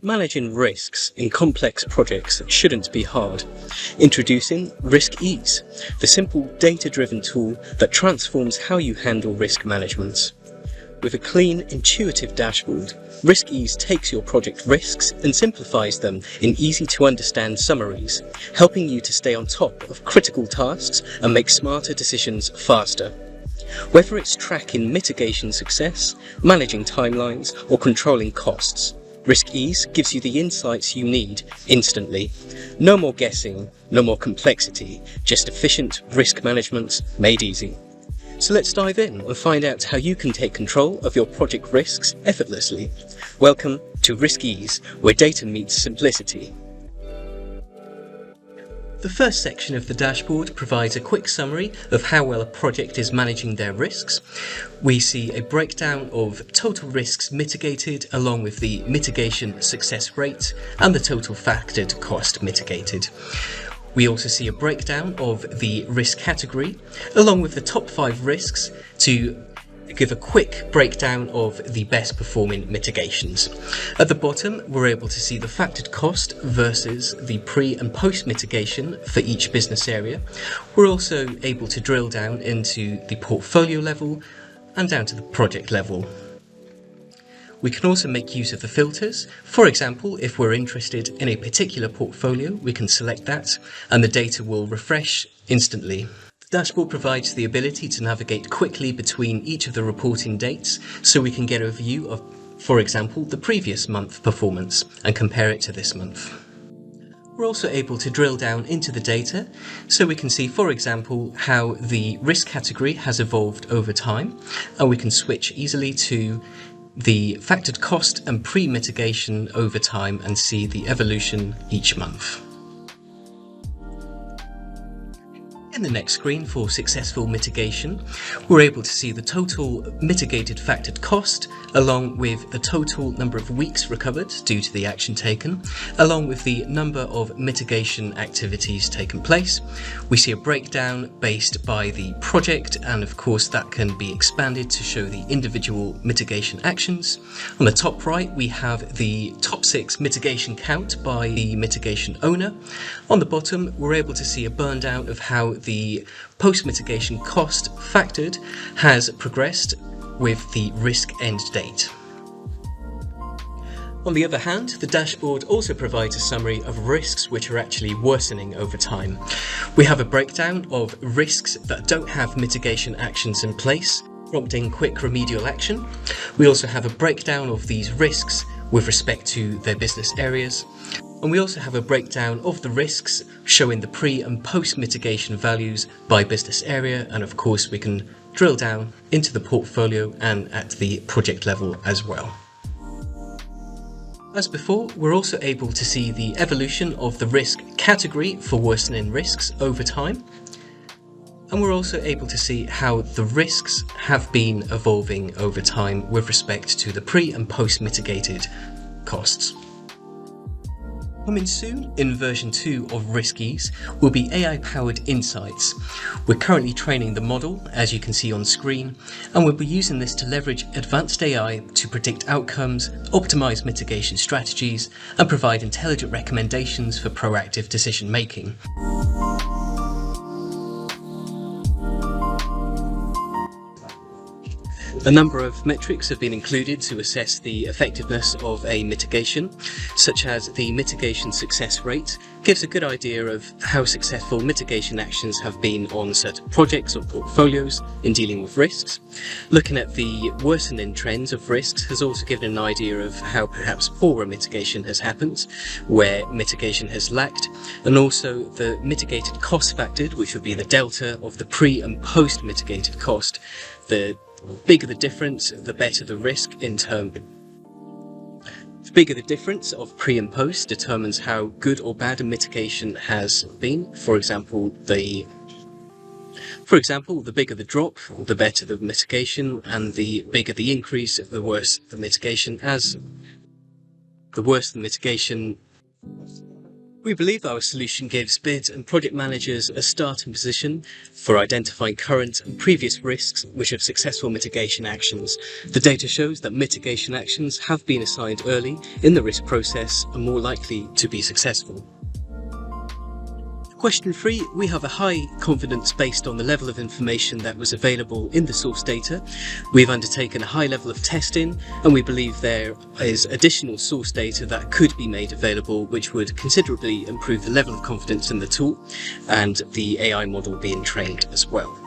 Managing risks in complex projects shouldn't be hard. Introducing Risk Ease, the simple data-driven tool that transforms how you handle risk management. With a clean, intuitive dashboard, Risk Ease takes your project risks and simplifies them in easy-to-understand summaries, helping you to stay on top of critical tasks and make smarter decisions faster. Whether it's tracking mitigation success, managing timelines, or controlling costs, Risk Ease gives you the insights you need instantly. No more guessing, no more complexity, just efficient risk management made easy. So let's dive in and find out how you can take control of your project risks effortlessly. Welcome to Risk Ease, where data meets simplicity. The first section of the dashboard provides a quick summary of how well a project is managing their risks. We see a breakdown of total risks mitigated along with the mitigation success rate and the total factored cost mitigated. We also see a breakdown of the risk category along with the top 5 risks to give a quick breakdown of the best performing mitigations. At the bottom, we're able to see the factored cost versus the pre and post mitigation for each business area. We're also able to drill down into the portfolio level and down to the project level. We can also make use of the filters. For example, if we're interested in a particular portfolio, we can select that and the data will refresh instantly. The dashboard provides the ability to navigate quickly between each of the reporting dates so we can get a view of, for example, the previous month performance and compare it to this month. We're also able to drill down into the data so we can see, for example, how the risk category has evolved over time, and we can switch easily to the factored cost and pre-mitigation over time and see the evolution each month. In the next screen for successful mitigation, we're able to see the total mitigated factored cost along with the total number of weeks recovered due to the action taken, along with the number of mitigation activities taken place. We see a breakdown based by the project, and of course that can be expanded to show the individual mitigation actions. On the top right, we have the top 6 mitigation count by the mitigation owner. On the bottom, we're able to see a burn down of how the post-mitigation cost factored has progressed with the risk end date. On the other hand, the dashboard also provides a summary of risks which are actually worsening over time. We have a breakdown of risks that don't have mitigation actions in place, prompting quick remedial action. We also have a breakdown of these risks with respect to their business areas. And we also have a breakdown of the risks showing the pre and post mitigation values by business area, and of course we can drill down into the portfolio and at the project level as well. As before, we're also able to see the evolution of the risk category for worsening risks over time, and we're also able to see how the risks have been evolving over time with respect to the pre and post mitigated costs. Coming soon in version 2 of Risk Ease will be AI-powered insights. We're currently training the model, as you can see on screen, and we'll be using this to leverage advanced AI to predict outcomes, optimize mitigation strategies, and provide intelligent recommendations for proactive decision making. A number of metrics have been included to assess the effectiveness of a mitigation, such as the mitigation success rate gives a good idea of how successful mitigation actions have been on certain projects or portfolios in dealing with risks. Looking at the worsening trends of risks has also given an idea of how perhaps poorer mitigation has happened, where mitigation has lacked, and also the mitigated cost factored, which would be the delta of the pre and post mitigated cost. The bigger the difference, the better the risk in turn. The bigger the difference of pre and post determines how good or bad a mitigation has been. For example, the bigger the drop, the better the mitigation, and the bigger the increase, the worse the mitigation. As the worse the mitigation, We believe our solution gives bids and project managers a starting position for identifying current and previous risks which have successful mitigation actions. The data shows that mitigation actions have been assigned early in the risk process and more likely to be successful. Question 3, we have a high confidence based on the level of information that was available in the source data. We've undertaken a high level of testing and we believe there is additional source data that could be made available which would considerably improve the level of confidence in the tool and the AI model being trained as well.